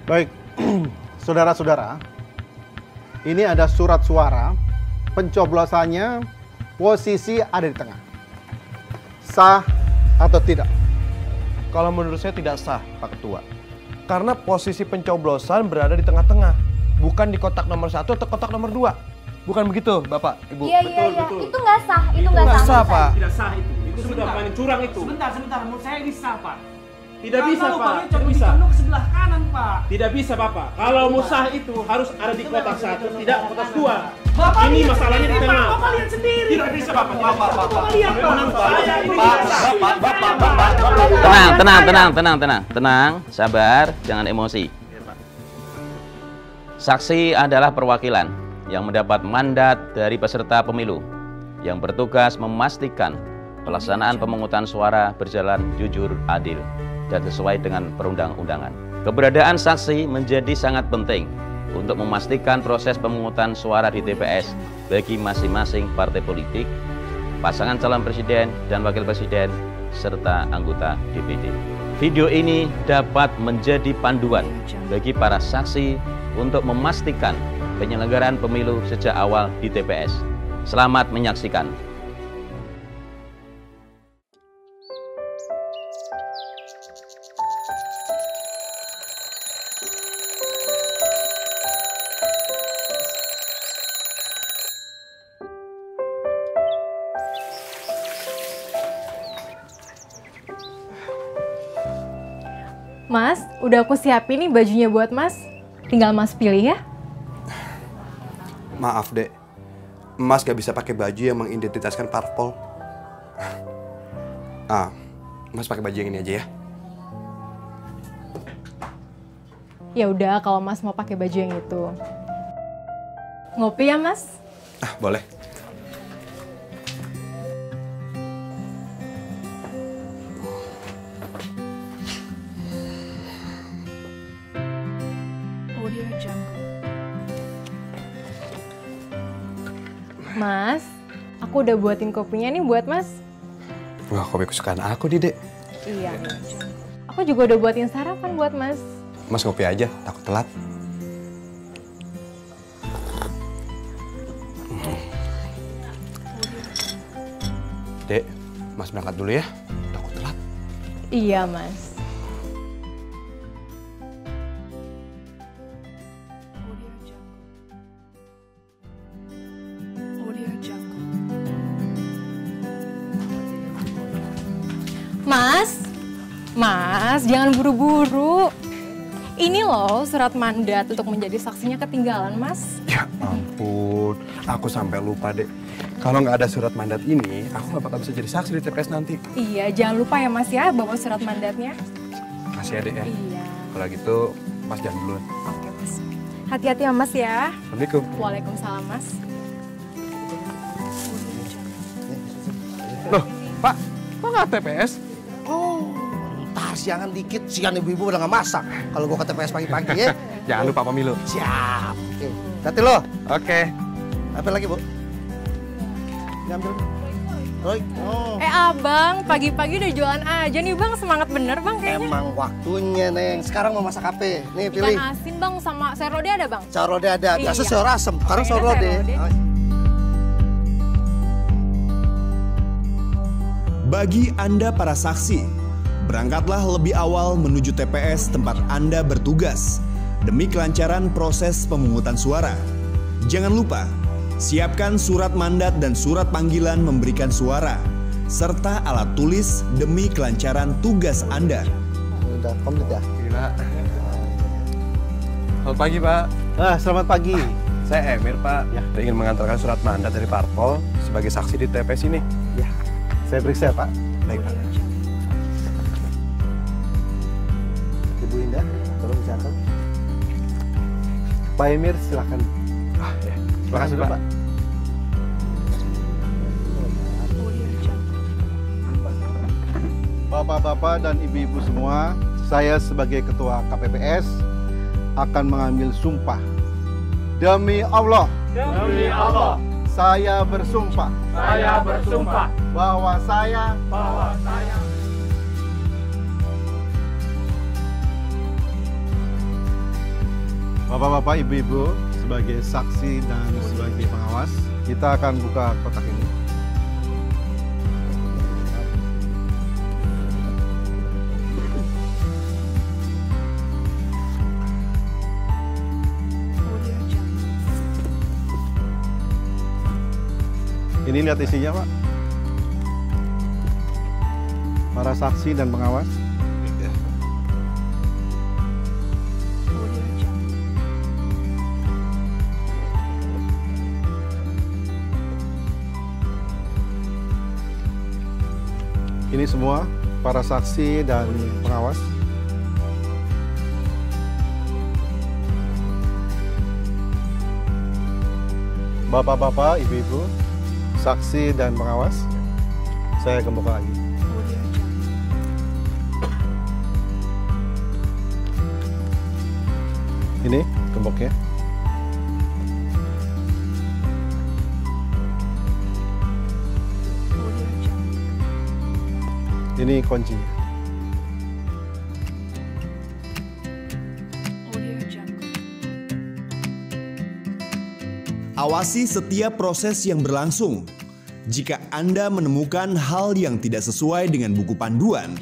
Baik, saudara-saudara, ini ada surat suara, pencoblosannya posisi ada di tengah. Sah atau tidak? Kalau menurut saya tidak sah, Pak Ketua. Karena posisi pencoblosan berada di tengah-tengah, bukan di kotak nomor 1 atau kotak nomor 2. Bukan begitu, Bapak, Ibu? Iya. Itu nggak sah, itu nggak sah, Pak. Tidak sah itu. Itu sudah paling curang itu. Sebentar. Menurut saya ini sah, Pak. Tidak bisa, Pak. Tidak bisa. Ke sebelah kanan, Pak. Tidak bisa, Bapak. Kalau mau sah itu harus ada di kotak 1, tidak kotak 2. Bapak Ini lihat masalahnya di sendiri, tengah. Pak. Bapak lihat sendiri. Tidak bisa, Bapak. Bapak lihat, Pak. Saya ini Tenang, sabar, jangan emosi. Saksi adalah perwakilan yang mendapat mandat dari peserta pemilu yang bertugas memastikan pelaksanaan pemungutan suara berjalan jujur, adil, dan sesuai dengan perundang-undangan. Keberadaan saksi menjadi sangat penting untuk memastikan proses pemungutan suara di TPS bagi masing-masing partai politik, pasangan calon presiden dan wakil presiden, serta anggota DPD. Video ini dapat menjadi panduan bagi para saksi untuk memastikan penyelenggaraan pemilu sejak awal di TPS. Selamat menyaksikan. Mas, udah aku siapin nih bajunya buat Mas. Tinggal Mas pilih ya. Maaf, Dek. Mas gak bisa pakai baju yang mengidentitaskan parpol. Mas pakai baju yang ini aja ya. Ya udah, kalau Mas mau pakai baju yang itu. Ngopi ya, Mas? Boleh. Mas, aku udah buatin kopinya nih buat Mas. Wah, kopi kesukaan aku nih, Dek. Iya. Aku juga udah buatin sarapan buat Mas. Mas ngopi aja, takut telat. Dek, Mas berangkat dulu ya, takut telat. Iya, Mas. Mas, jangan buru-buru. Ini loh surat mandat untuk menjadi saksinya ketinggalan, Mas. Ya ampun, aku sampai lupa, Dek. Kalau nggak ada surat mandat ini, aku nggak bakal bisa jadi saksi di TPS nanti. Iya, jangan lupa ya, Mas ya, bawa surat mandatnya. Makasih ya, Dek ya. Iya. Kalau gitu, Mas jalan duluan. Oke, Mas. Hati-hati ya, Mas ya. Assalamualaikum. Waalaikumsalam, Mas. Loh, Pak, kok nggak TPS? Ntar siangan dikit, siang ibu-ibu udah nggak masak. Kalau gua ke TPS pagi-pagi ya. Jangan lupa pemilu. Siap. Oke. Hati lo. Oke. Apa lagi, Bu? Diambil. Oh. Abang, pagi-pagi udah jualan aja nih, Bang. Semangat bener, Bang, kayaknya. Emang waktunya, Neng. Sekarang mau masak apa? Nih, pilih. Ikan asin, Bang, sama sayur lodeh ada, Bang? Sayur lodeh ada. Biasa Iya. sayur asem. Sekarang sayur Sayur lodeh. lodeh. Bagi Anda para saksi, berangkatlah lebih awal menuju TPS tempat Anda bertugas demi kelancaran proses pemungutan suara. Jangan lupa, siapkan surat mandat dan surat panggilan memberikan suara, serta alat tulis demi kelancaran tugas Anda. Udah komplit ya? Gila. Selamat pagi, Pak. Selamat pagi. Saya Emir, Pak. Ya. Saya ingin mengantarkan surat mandat dari Parpol sebagai saksi di TPS ini. Ya, saya periksa ya, Pak. Baik, Pak. Ibu Indah, tolong dicatat. Pak Emir, silakan. Ya. Terima kasih, Pak. Bapak-bapak dan ibu-ibu semua, saya sebagai Ketua KPPS akan mengambil sumpah. Demi Allah. Demi Allah, Saya bersumpah saya bersumpah bahwa saya Bapak-bapak, ibu-ibu, sebagai saksi dan sebagai pengawas, kita akan buka kotak ini. Ini lihat isinya, Pak. Para saksi dan pengawas. Ini semua para saksi dan pengawas. Bapak-bapak, ibu-ibu, saksi dan pengawas, saya gembok lagi. Ini gemboknya. Ini kuncinya. Awasi setiap proses yang berlangsung. Jika Anda menemukan hal yang tidak sesuai dengan buku panduan,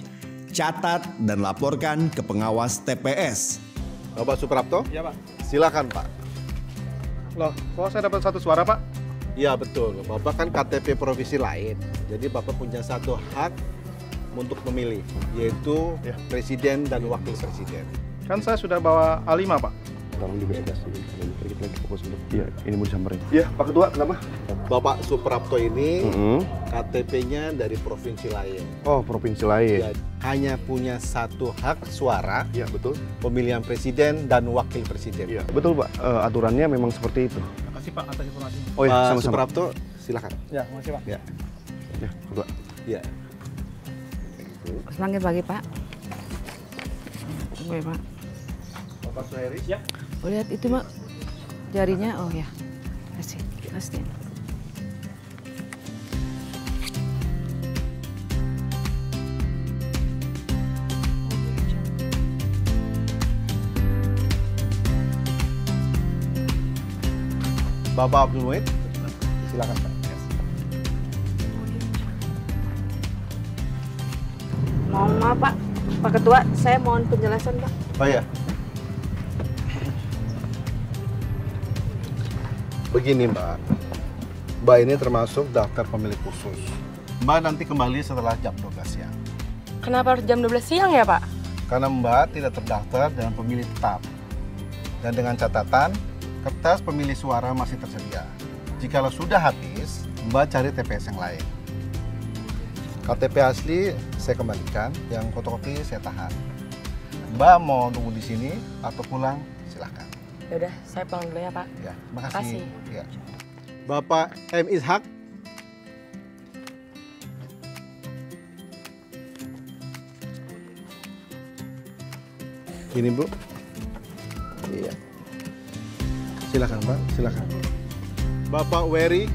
catat dan laporkan ke pengawas TPS. Bapak Suprapto? Ya, Pak. Silakan, Pak. Loh, kok saya dapat satu suara, Pak? Iya, betul. Bapak kan KTP provinsi lain. Jadi Bapak punya satu hak untuk memilih, yaitu presiden dan wakil presiden. Kan saya sudah bawa A5, Pak. Tolong diberesin. Kita lagi fokus untuk. Iya, ini mau disamperin. Iya, Pak Ketua, kenapa? Bapak Suprapto ini KTP-nya dari provinsi lain. Oh, provinsi lain. Ya, hanya punya satu hak suara. Iya, betul. Pemilihan presiden dan wakil presiden. Iya, betul, Pak. Aturannya memang seperti itu. Makasih Pak atas informasinya. Oh iya, Pak sama-sama. Suprapto, silakan. Ya, makasih Pak. Ya. Ya, Ketua. Ya. Selamat pagi, Pak. Tunggu ya, Pak. Bapak Suhairi? Ya. Oh, lihat itu, Mak. Jarinya, oh ya. Kasih. Bapak Abdul Muid, silakan, Pak. Mohon maaf, Pak. Pak Ketua, saya mohon penjelasan, Pak. Oh ya. Begini, Mbak. Mbak ini termasuk daftar pemilih khusus. Mbak nanti kembali setelah jam 12 siang. Kenapa harus jam 12 siang ya, Pak? Karena Mbak tidak terdaftar dengan pemilih tetap. Dan dengan catatan, kertas pemilih suara masih tersedia. Jikalau sudah habis, Mbak cari TPS yang lain. KTP asli saya kembalikan, yang fotokopi saya tahan. Mbak mau tunggu di sini atau pulang, silahkan. Yaudah, saya pulang dulu ya, Pak. Ya, terima kasih. Makasih. Ya. Bapak M. Ishak. Ini, Bu. Iya. Silakan, Pak. Silakan. Bapak Wery.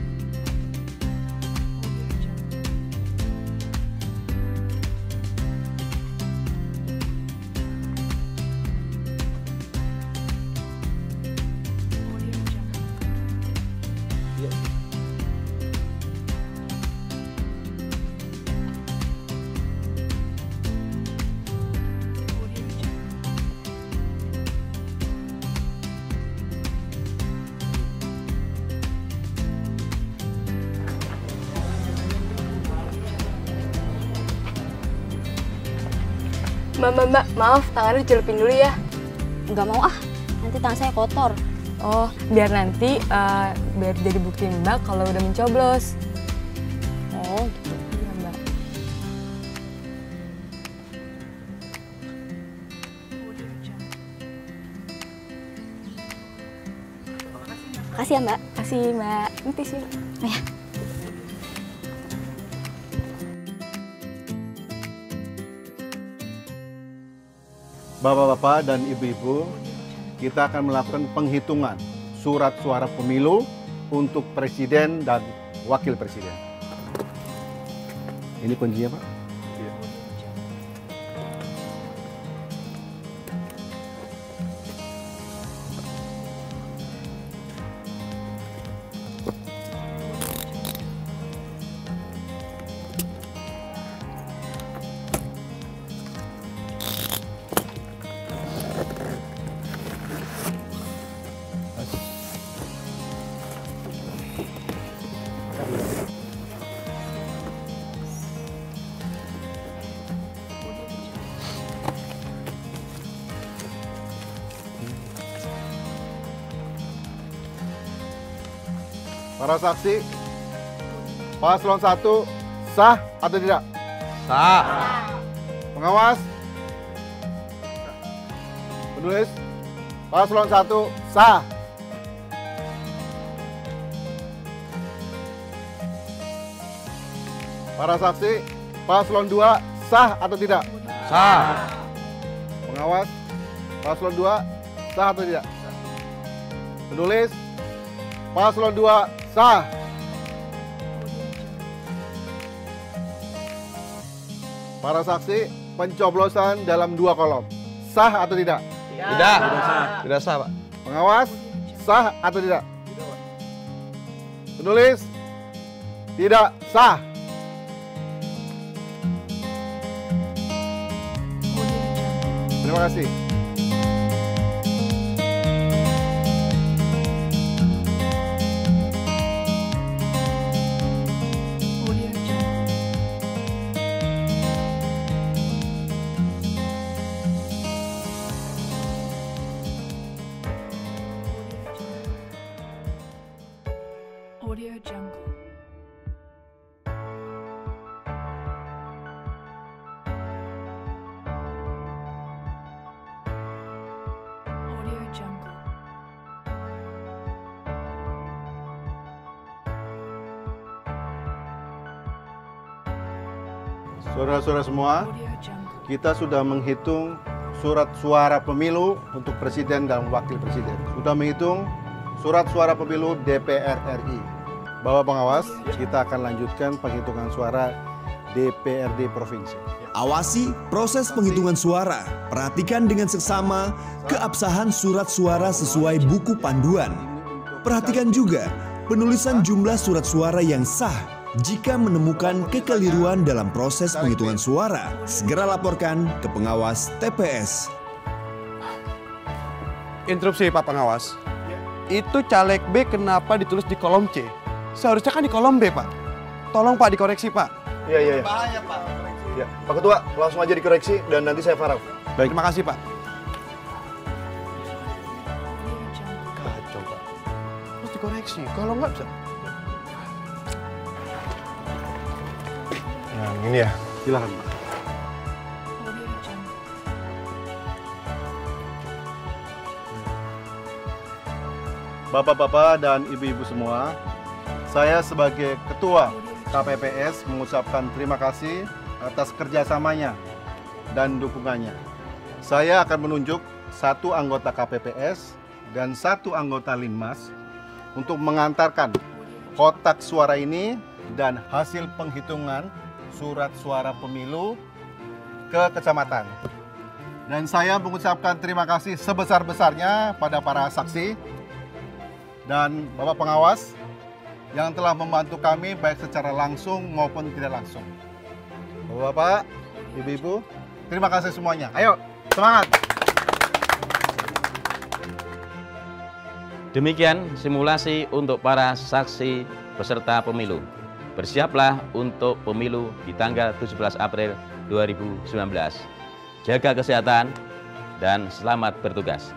Mbak, maaf, tangannya dicelupin dulu ya. Nggak mau ah, nanti tangan saya kotor. Oh, biar nanti biar jadi bukti Mbak kalau udah mencoblos. Oh, gitu. Iya, Mbak. Makasih ya, Mbak. Kasih, Mbak. Nanti sih. Oh, ya. Bapak-bapak dan ibu-ibu, kita akan melakukan penghitungan surat suara pemilu untuk presiden dan wakil presiden. Ini kuncinya, Pak. Iya. Para saksi, paslon 1 sah atau tidak? Sah. Pengawas, penulis, paslon 1 sah. Para saksi, paslon 2 sah atau tidak? Sah. Pengawas, paslon 2 sah atau tidak? Penulis, paslon 2 sah. Para saksi, pencoblosan dalam 2 kolom. Sah atau tidak? Tidak. Tidak sah, Pak. Pengawas, sah atau tidak? Penulis, tidak sah. Terima kasih. Audio Jungle. Audio Jungle. Saudara-saudara semua, kita sudah menghitung surat suara pemilu untuk presiden dan wakil presiden. Sudah menghitung surat suara pemilu DPR RI. Bapak pengawas, kita akan lanjutkan penghitungan suara DPRD Provinsi. Awasi proses penghitungan suara. Perhatikan dengan seksama keabsahan surat suara sesuai buku panduan. Perhatikan juga penulisan jumlah surat suara yang sah. Jika menemukan kekeliruan dalam proses penghitungan suara, segera laporkan ke pengawas TPS. Interupsi Pak Pengawas. Itu caleg B kenapa ditulis di kolom C? Seharusnya kan di kolom B, Pak. Tolong Pak dikoreksi, Pak. Iya. Bahaya, Pak. Ya, Pak Ketua, langsung aja dikoreksi dan nanti saya faraf. Baik. Terima kasih, Pak. Kacau, Pak. Terus dikoreksi. Kalau nggak bisa. Nah, ini ya. Silakan. Bapak-bapak dan ibu-ibu semua, saya sebagai Ketua KPPS mengucapkan terima kasih atas kerjasamanya dan dukungannya. Saya akan menunjuk 1 anggota KPPS dan 1 anggota Linmas untuk mengantarkan kotak suara ini dan hasil penghitungan surat suara pemilu ke kecamatan. Dan saya mengucapkan terima kasih sebesar-besarnya pada para saksi dan Bapak Pengawas yang telah membantu kami baik secara langsung maupun tidak langsung. Bapak, Ibu-ibu, terima kasih semuanya. Ayo, semangat! Demikian simulasi untuk para saksi peserta pemilu. Bersiaplah untuk pemilu di tanggal 17 April 2019. Jaga kesehatan dan selamat bertugas.